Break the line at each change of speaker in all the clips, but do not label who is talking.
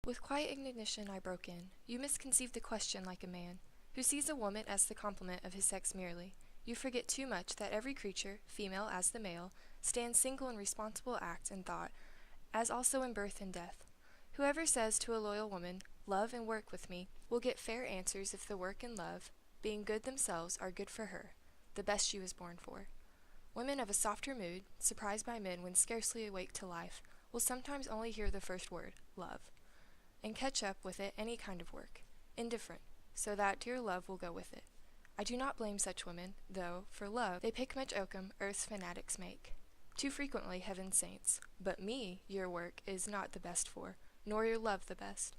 With quiet indignation I broke in. You misconceive the question like a man, who sees a woman as the complement of his sex merely. You forget too much that every creature, female as the male, stands single in responsible act and thought, as also in birth and death. Whoever says to a loyal woman, "Love and work with me," will get fair answers if the work and love, being good themselves, are good for her, the best she was born for. Women of a softer mood, surprised by men when scarcely awake to life, will sometimes only hear the first word, love, and catch up with it any kind of work, indifferent, so that dear love will go with it. I do not blame such women, though, for love, they pick much oakum earth's fanatics make. Too frequently heaven's saints, but me your work is not the best for, nor your love the best,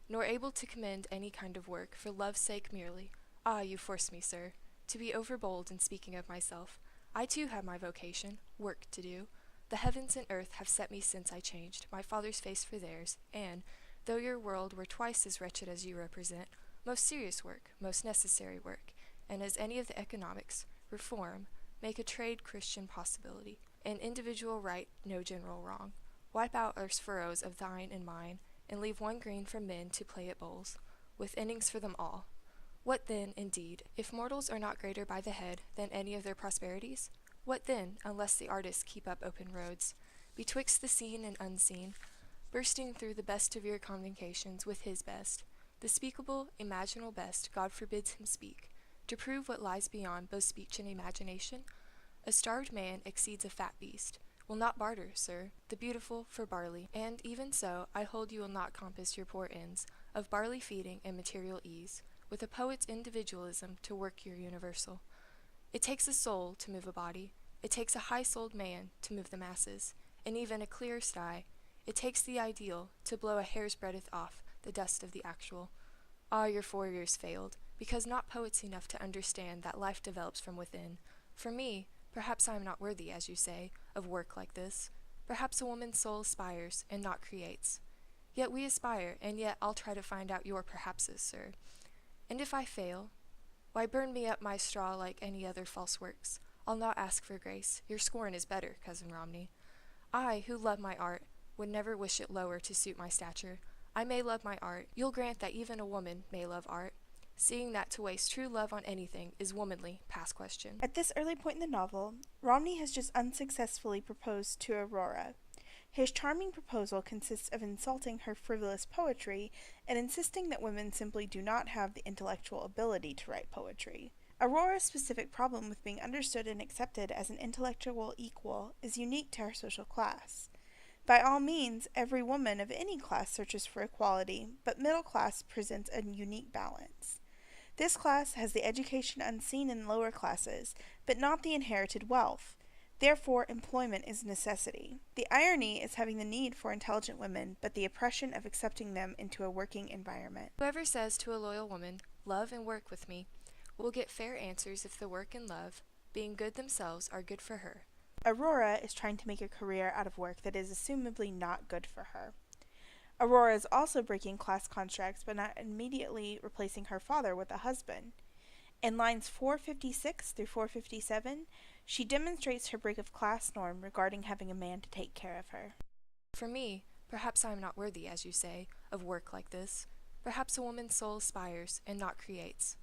nor able to commend any kind of work, for love's sake merely. Ah, you force me, sir, to be overbold in speaking of myself. I too have my vocation, work to do. The heavens and earth have set me since I changed my father's face for theirs, and, though your world were twice as wretched as you represent, most serious work, most necessary work, and as any of the economics, reform, make a trade Christian possibility, an individual right, no general wrong. Wipe out earth's furrows of thine and mine, and leave one green for men to play at bowls, with innings for them all. What then, indeed, if mortals are not greater by the head than any of their prosperities? What then, unless the artists keep up open roads, betwixt the seen and unseen, bursting through the best of your communications with his best, the speakable, imaginable best God forbids him speak, to prove what lies beyond both speech and imagination? A starved man exceeds a fat beast, will not barter, sir, the beautiful for barley, and even so I hold you will not compass your poor ends of barley feeding and material ease, with a poet's individualism to work your universal. It takes a soul to move a body, it takes a high-souled man to move the masses, and even a clear sky. It takes the ideal to blow a hair's breadth off the dust of the actual. Ah, your 4 years failed, because not poets enough to understand that life develops from within. For me, perhaps I am not worthy, as you say, of work like this. Perhaps a woman's soul aspires, and not creates. Yet we aspire, and yet I'll try to find out your perhapses, sir. And if I fail, why burn me up my straw like any other false works. I'll not ask for grace. Your scorn is better, Cousin Romney. I, who love my art, would never wish it lower to suit my stature. I may love my art. You'll grant that even a woman may love art, seeing that to waste true love on anything is womanly, past question.
At this early point in the novel, Romney has just unsuccessfully proposed to Aurora. His charming proposal consists of insulting her frivolous poetry and insisting that women simply do not have the intellectual ability to write poetry. Aurora's specific problem with being understood and accepted as an intellectual equal is unique to her social class. By all means, every woman of any class searches for equality, but middle class presents a unique balance. This class has the education unseen in lower classes, but not the inherited wealth. Therefore, employment is a necessity. The irony is having the need for intelligent women, but the oppression of accepting them into a working environment.
Whoever says to a loyal woman, "Love and work with me," will get fair answers if the work and love, being good themselves, are good for her.
Aurora is trying to make a career out of work that is assumably not good for her. Aurora is also breaking class constructs by not immediately replacing her father with a husband. In lines 456 through 457, she demonstrates her break of class norm regarding having a man to take care of her.
For me, perhaps I am not worthy, as you say, of work like this. Perhaps a woman's soul aspires, and not creates.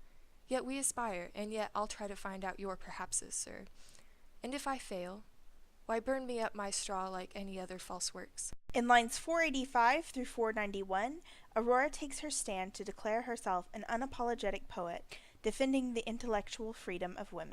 Yet we aspire, and yet I'll try to find out your perhapses, sir. And if I fail, why burn me up my straw like any other false works?
In lines 485 through 491, Aurora takes her stand to declare herself an unapologetic poet, defending the intellectual freedom of women.